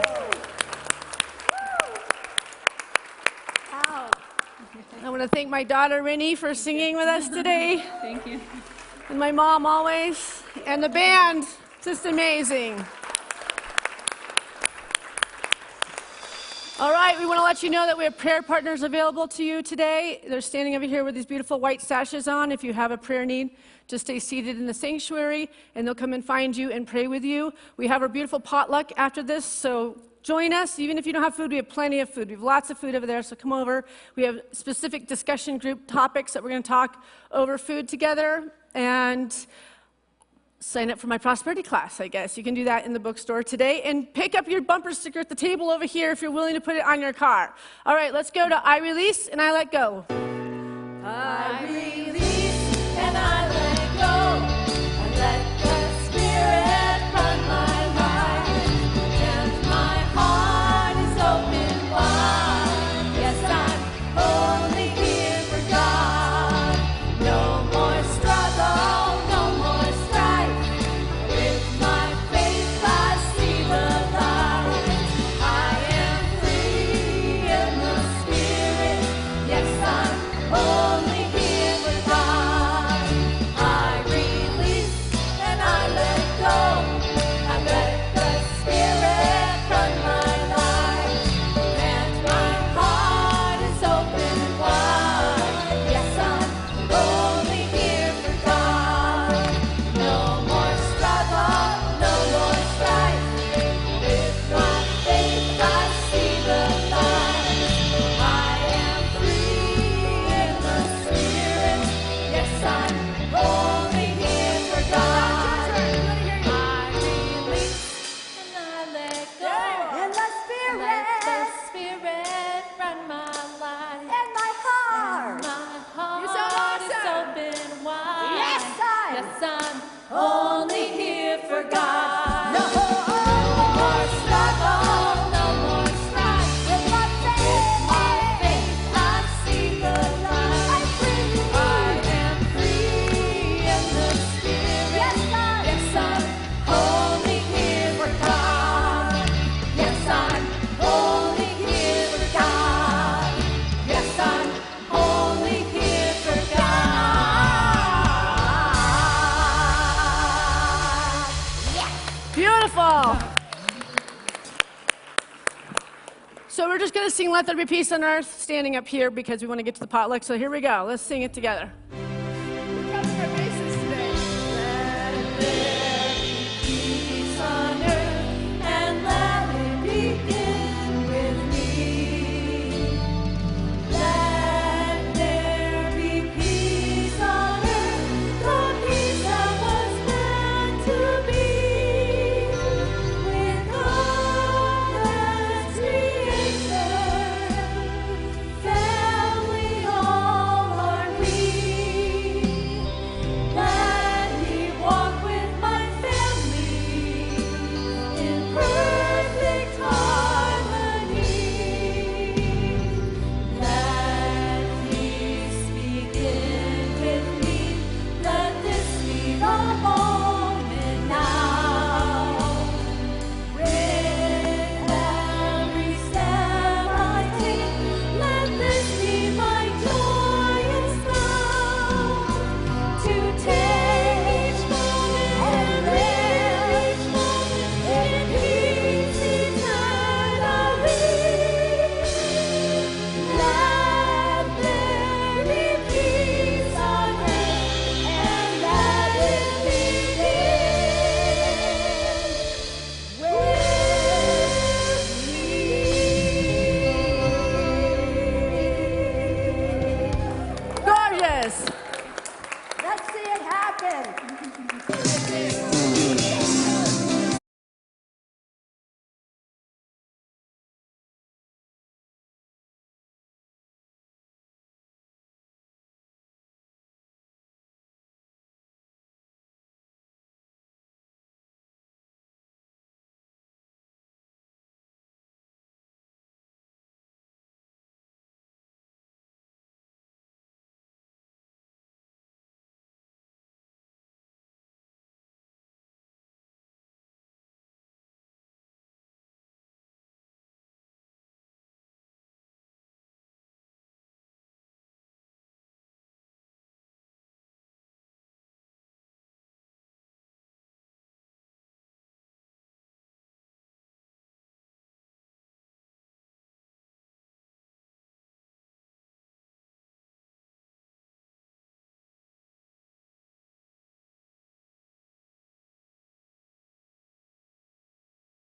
I want to thank my daughter, Rennie, for singing with us today. Thank you. And my mom always. And the band, just amazing. All right, we want to let you know that we have prayer partners available to you today. They're standing over here with these beautiful white sashes on. If you have a prayer need, just stay seated in the sanctuary, and they'll come and find you and pray with you. We have our beautiful potluck after this, so join us. Even if you don't have food, we have plenty of food. We have lots of food over there, so come over. We have specific discussion group topics that we're going to talk over food together. And sign up for my prosperity class, I guess. You can do that in the bookstore today. And pick up your bumper sticker at the table over here if you're willing to put it on your car. All right, let's go to I release and I let go. I release and I let go. I let the Spirit run my life, and my heart is open wide. Yes, I'm only here for God. No more struggle, no more strife. With my faith I see the light. I am free in the Spirit. Yes, I'm only here for God. I release and I let go. I let the Spirit run my life, and my heart is open wide. Yes, I'm only here for God. No more struggle, no more strife. With my faith I see the light. I am free in the Spirit. Yes, I'm only here for God. I release and I let go. In the Spirit. Let the Spirit run my life. In my heart. My heart You sound is open wide. Yes, Yes, I'm only here for God. No more struggle, no more strife. With my With my faith. faith I see the light. I'm free. I am free in the Spirit. Yes, God. Yes, I'm only here for God. Yes, I'm only here for God. Yes, I'm only here for God. Beautiful. So we're just going to sing Let There Be Peace on Earth, standing up here because we want to get to the potluck. So here we go. Let's sing it together. We're covering our bases today. Let there be peace on earth, and let it begin with me. Let there be peace on earth, the peace that was meant to be. With God as creator, family all are we. Let me walk with my family in perfect harmony. Let peace begin with me. Let this be the moment now. With every step I take, let this be my joyous vow. To take each moment and live each moment in peace eternally. Let there be peace on earth, and let it begin with me. Gorgeous.